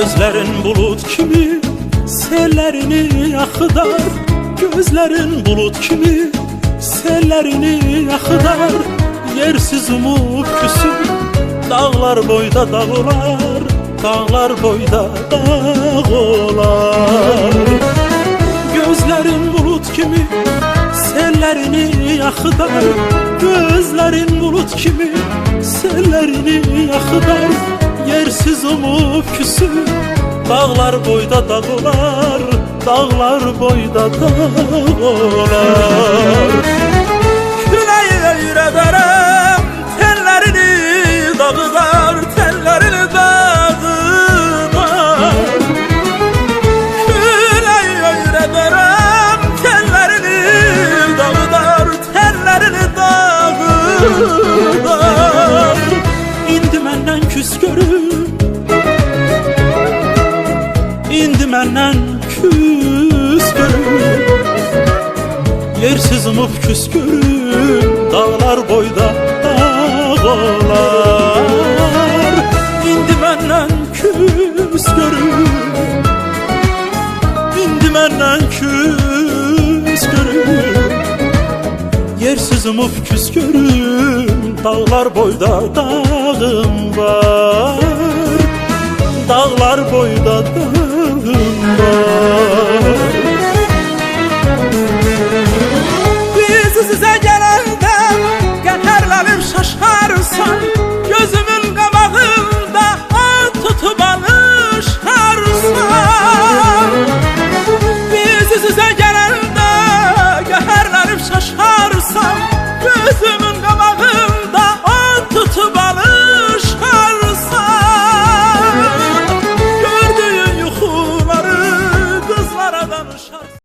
Gözlerin bulut kimi sellerini akıdar, gözlerin bulut kimi sellerini akıdar. Yersiz umut küsür dağlar boyda dağ olar, dağlar boyda dağ olar. Gözlerin bulut kimi sellerini akıdar, gözlerin bulut kimi sellerini akıdar. Yersiz umut küsür dağlar boyda dağ olar, dağlar boyda dağ olar. Küleyi öyrederem tellerini dağılar, tellerini dağılar. Küleyi öyrederem tellerini dağılar, tellerini dağılar. İndi menden küs görür, indi menden küs görür. Yersiz umut küs görür dağlar boyda dağ olar. İndi menden küs görür, indi menden küs görür. Yersiz umut küs görür dağlar boyda dağım var, dağlar boyda